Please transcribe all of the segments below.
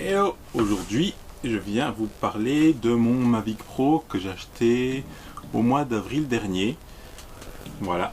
Hello, aujourd'hui je viens vous parler de mon Mavic Pro que j'ai acheté au mois d'avril dernier. Voilà.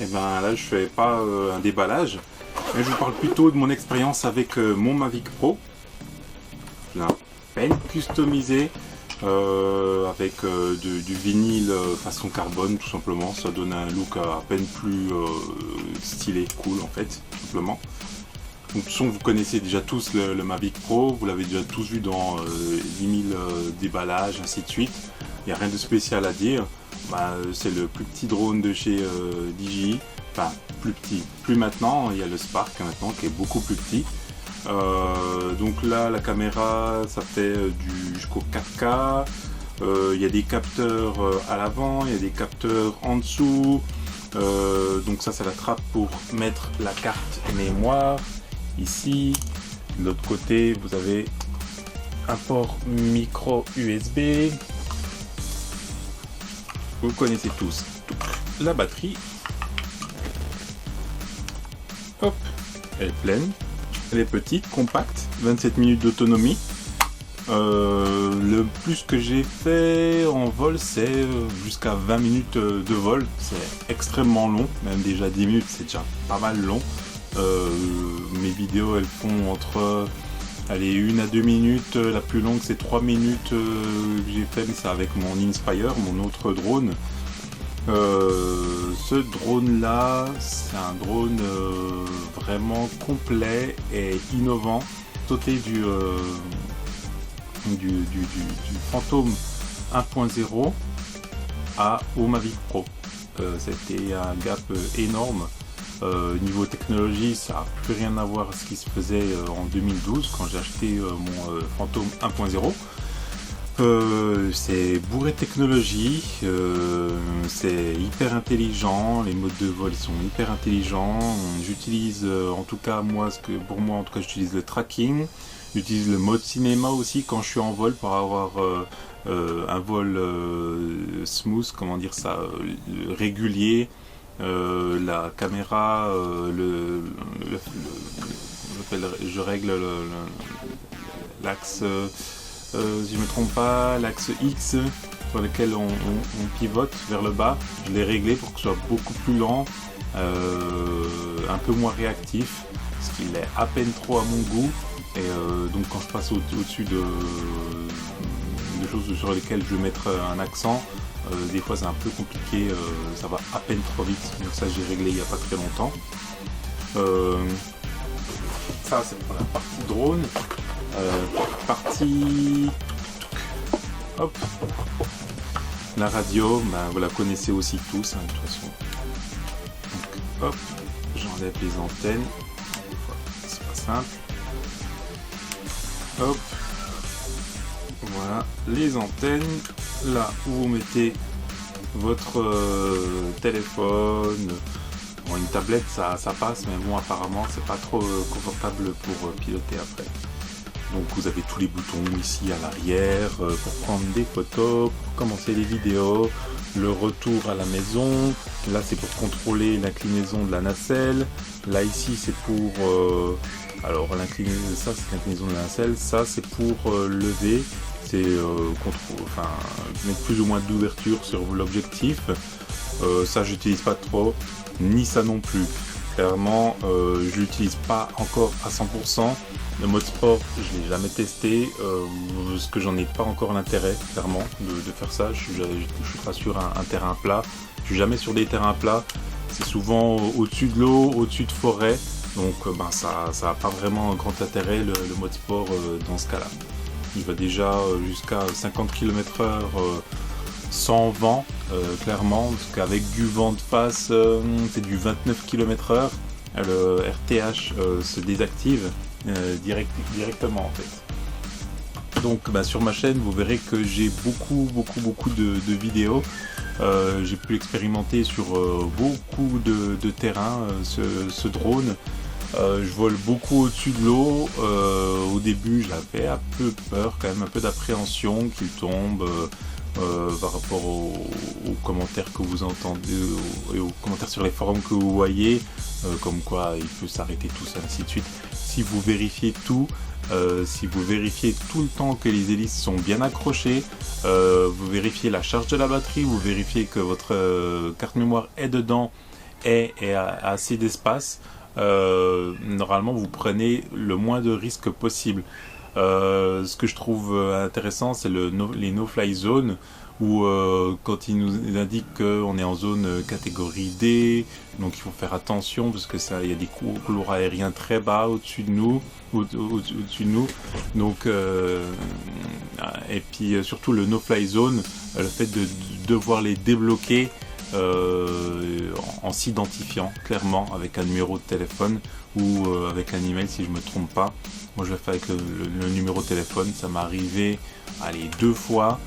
Et ben là je fais pas un déballage, mais je vous parle plutôt de mon expérience avec mon Mavic Pro. Je l'ai à peine customisé avec du vinyle façon carbone tout simplement. Ça donne un look à peine plus stylé, cool en fait, tout simplement. Donc, de toute façon, vous connaissez déjà tous le Mavic Pro, vous l'avez déjà tous vu dans 10 000 déballages, ainsi de suite. Il n'y a rien de spécial à dire. C'est le plus petit drone de chez DJI. Enfin, plus petit. Plus maintenant, il y a le Spark maintenant qui est beaucoup plus petit. Donc là, la caméra, ça fait jusqu'au 4K. Il y a des capteurs à l'avant, il y a des capteurs en dessous. Donc ça, c'est la trappe pour mettre la carte mémoire. Ici, de l'autre côté, vous avez un port micro USB. Vous connaissez tous. Donc, la batterie, hop, elle est pleine. Elle est petite, compacte, 27 minutes d'autonomie. Le plus que j'ai fait en vol, c'est jusqu'à 20 minutes de vol. C'est extrêmement long, même déjà 10 minutes, c'est déjà pas mal long. Mes vidéos elles font entre 1 à 2 minutes, la plus longue c'est 3 minutes que j'ai fait, mais c'est avec mon Inspire, mon autre drone. Ce drone là, c'est un drone vraiment complet et innovant, sauté du Phantom 1.0 au Mavic Pro. C'était un gap énorme. Niveau technologie, ça n'a plus rien à voir à ce qui se faisait en 2012 quand j'ai acheté mon Phantom 1.0. C'est bourré de technologie, c'est hyper intelligent, les modes de vol ils sont hyper intelligents. J'utilise en tout cas pour moi en tout cas j'utilise le tracking, j'utilise le mode cinéma aussi quand je suis en vol pour avoir un vol smooth, comment dire ça, régulier. La caméra, je règle l'axe, si je ne me trompe pas, l'axe X sur lequel on pivote vers le bas. Je l'ai réglé pour que ce soit beaucoup plus lent, un peu moins réactif, parce qu'il est à peine trop à mon goût. Et donc quand je passe au-dessus de choses sur lesquelles je vais mettre un accent, des fois c'est un peu compliqué, ça va à peine trop vite, donc ça j'ai réglé il n'y a pas très longtemps. Ça c'est pour la partie drone. Partie hop, la radio, vous la connaissez aussi tous de toute façon. Donc hop, j'enlève les antennes, c'est pas simple. Hop, voilà les antennes. Là où vous mettez votre téléphone, bon, une tablette ça passe, mais bon apparemment c'est pas trop confortable pour piloter après. Donc vous avez tous les boutons ici à l'arrière pour prendre des photos, pour commencer les vidéos, le retour à la maison. Là c'est pour contrôler l'inclinaison de la nacelle. Là ici c'est pour alors ça c'est l'inclinaison de la nacelle, ça c'est pour lever. C'est mettre plus ou moins d'ouverture sur l'objectif. Ça j'utilise pas trop, ni ça non plus. Clairement, je l'utilise pas encore à 100%. Le mode sport, je l'ai jamais testé, parce que j'en ai pas encore l'intérêt, clairement, de faire ça. Je suis pas sur un terrain plat. Je suis jamais sur des terrains plats. C'est souvent au-dessus de l'eau, au-dessus de forêt. Donc ça a pas vraiment un grand intérêt le mode sport dans ce cas-là. Il va déjà jusqu'à 50 km/h sans vent, clairement, parce qu'avec du vent de face, c'est du 29 km/h. Le RTH se désactive directement en fait. Donc sur ma chaîne, vous verrez que j'ai beaucoup de vidéos. J'ai pu expérimenter sur beaucoup de terrains ce drone. Je vole beaucoup au-dessus de l'eau. Au début j'avais un peu peur, quand même un peu d'appréhension qu'il tombe par rapport aux commentaires que vous entendez et aux commentaires sur les forums que vous voyez, comme quoi il peut s'arrêter tout ça, ainsi de suite. si vous vérifiez tout, si vous vérifiez tout le temps que les hélices sont bien accrochées, vous vérifiez la charge de la batterie, vous vérifiez que votre carte mémoire est dedans et a assez d'espace, normalement vous prenez le moins de risques possible. Ce que je trouve intéressant, c'est les no-fly zones, où quand ils nous indiquent qu'on est en zone catégorie D, donc il faut faire attention parce que il y a des couloirs aériens très bas au-dessus de nous, donc et puis surtout le no-fly zone, le fait de devoir les débloquer en s'identifiant clairement avec un numéro de téléphone ou avec un email si je me trompe pas. Moi je l'ai fait avec le numéro de téléphone, ça m'est arrivé 2 fois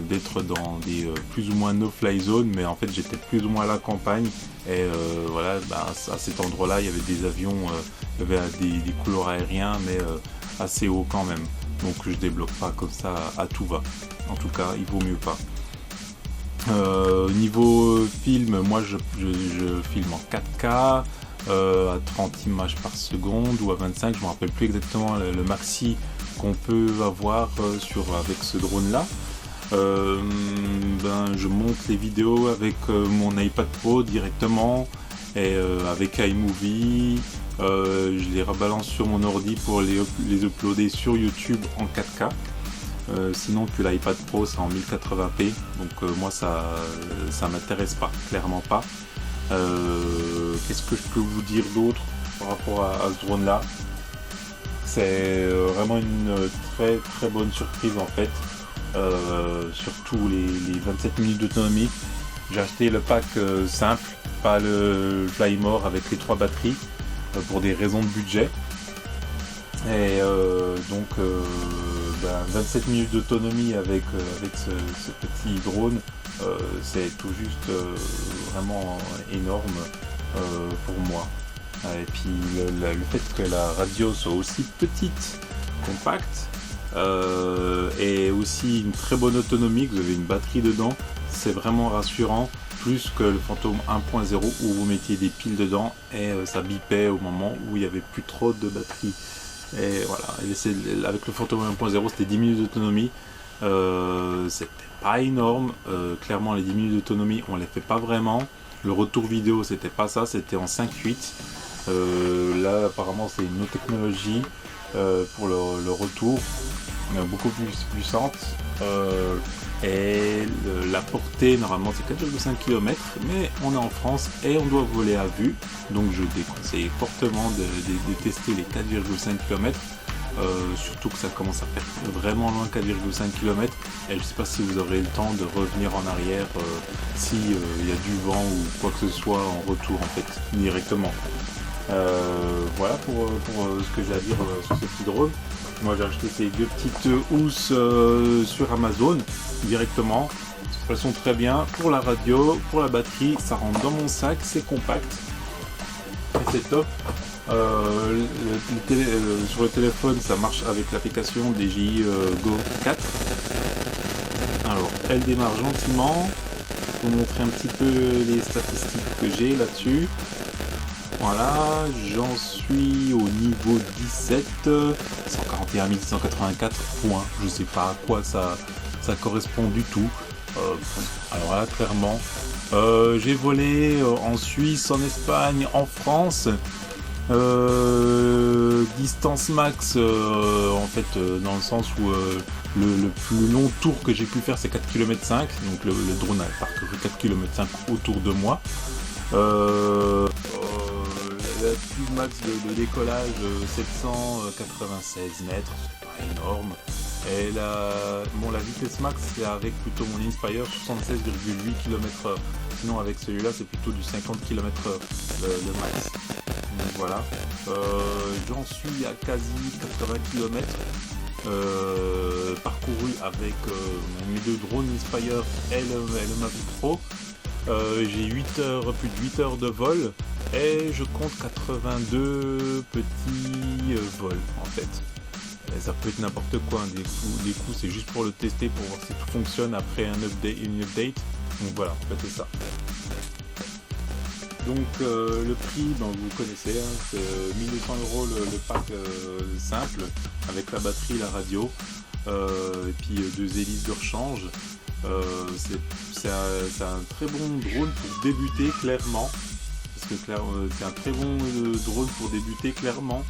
d'être dans des plus ou moins no-fly zone, mais en fait j'étais plus ou moins à la campagne et voilà, à cet endroit là il y avait des avions, il y avait des couloirs aériens mais assez hauts quand même, donc je débloque pas comme ça à tout va, en tout cas il vaut mieux pas. Niveau film, moi je filme en 4K à 30 images par seconde ou à 25, je me rappelle plus exactement le maxi qu'on peut avoir avec ce drone là. Je monte les vidéos avec mon iPad Pro directement et avec iMovie, je les rebalance sur mon ordi pour les uploader sur YouTube en 4K. Sinon puis l'iPad Pro c'est en 1080p, donc moi ça m'intéresse pas, clairement pas. Qu'est-ce que je peux vous dire d'autre par rapport à ce drone là? C'est vraiment une très très bonne surprise en fait, surtout les 27 minutes d'autonomie. J'ai acheté le pack simple, pas le Flymore avec les 3 batteries, pour des raisons de budget. Et 27 minutes d'autonomie avec ce petit drone, c'est tout juste vraiment énorme pour moi. Et puis le fait que la radio soit aussi petite, compacte, et aussi une très bonne autonomie, que vous avez une batterie dedans, c'est vraiment rassurant, plus que le Phantom 1.0 où vous mettiez des piles dedans et ça bipait au moment où il n'y avait plus trop de batterie. Et voilà, avec le Phantom 1.0 c'était 10 minutes d'autonomie, c'était pas énorme, clairement les 10 minutes d'autonomie on les fait pas vraiment, le retour vidéo c'était pas ça, c'était en 5.8, là apparemment c'est une autre technologie pour le retour, beaucoup plus puissante, et la portée normalement c'est 4,5 km, mais on est en France et on doit voler à vue, donc je déconseille fortement de tester les 4,5 km, surtout que ça commence à faire vraiment loin, 4,5 km, et je sais pas si vous aurez le temps de revenir en arrière si y a du vent ou quoi que ce soit en retour en fait, directement. Voilà pour ce que j'ai à dire sur ce petit drone. Moi j'ai acheté ces 2 petites housses sur Amazon directement. Elles sont très bien pour la radio, pour la batterie, ça rentre dans mon sac, c'est compact et c'est top. Sur le téléphone ça marche avec l'application DJI Go 4. Alors elle démarre gentiment. Pour vous montrer un petit peu les statistiques que j'ai là-dessus. Voilà, j'en suis au niveau 17, 141 684 points, je sais pas à quoi ça correspond du tout. Alors là, clairement, j'ai volé en Suisse, en Espagne, en France, distance max, en fait, dans le sens où le plus long tour que j'ai pu faire c'est 4,5 km, donc le drone a parcouru 4,5 km autour de moi. La speed max de décollage 796 mètres, c'est pas énorme. Et la vitesse max c'est avec plutôt mon Inspire 76,8 km/h. Sinon avec celui-là c'est plutôt du 50 km/h le max. Donc voilà. J'en suis à quasi 80 km parcouru avec mes 2 drones Inspire et le Mavic Pro. J'ai plus de 8 heures de vol et je compte 82 petits vols en fait. Et ça peut être n'importe quoi, des coups c'est juste pour le tester, pour voir si tout fonctionne après une update. Donc voilà, en fait c'est ça. Donc le prix, vous connaissez, hein, c'est 1200 € le pack simple, avec la batterie, la radio, et puis 2 hélices de rechange. C'est un très bon drone pour débuter clairement, parce que c'est un très bon drone pour débuter clairement.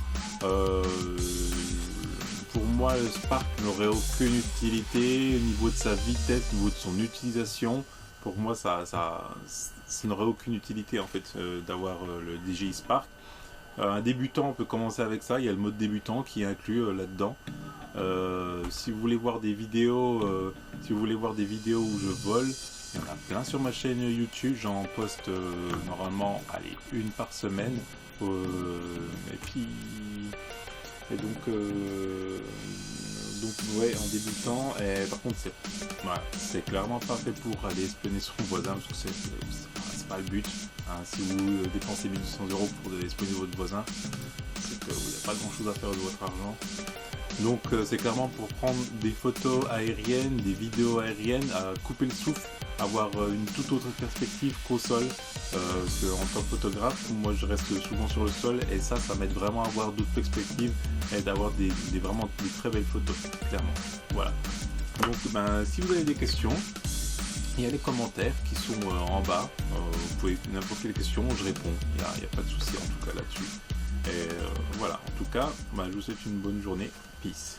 Pour moi, le Spark n'aurait aucune utilité au niveau de sa vitesse, au niveau de son utilisation. Pour moi, ça n'aurait aucune utilité en fait d'avoir le DJI Spark. Un débutant peut commencer avec ça. Il y a le mode débutant qui est inclus là-dedans. Si vous voulez voir des vidéos, où je vole, il y en a plein sur ma chaîne YouTube. J'en poste normalement, une par semaine. Donc ouais, en débutant, par contre c'est clairement pas fait pour aller espionner son voisin, parce que c'est pas le but, hein. Si vous dépensez 1200 € pour espionner votre voisin, c'est que vous n'avez pas grand chose à faire de votre argent. Donc c'est clairement pour prendre des photos aériennes, des vidéos aériennes, à couper le souffle, avoir une toute autre perspective qu'au sol. Parce qu'en tant que photographe, moi je reste souvent sur le sol, et ça m'aide vraiment à avoir d'autres perspectives et d'avoir vraiment des très belles photos, clairement. Voilà. Donc si vous avez des questions, il y a les commentaires qui sont en bas. Vous pouvez n'importe quelle question, je réponds. Il n'y a pas de souci en tout cas là-dessus. Et voilà, en tout cas, je vous souhaite une bonne journée. Peace.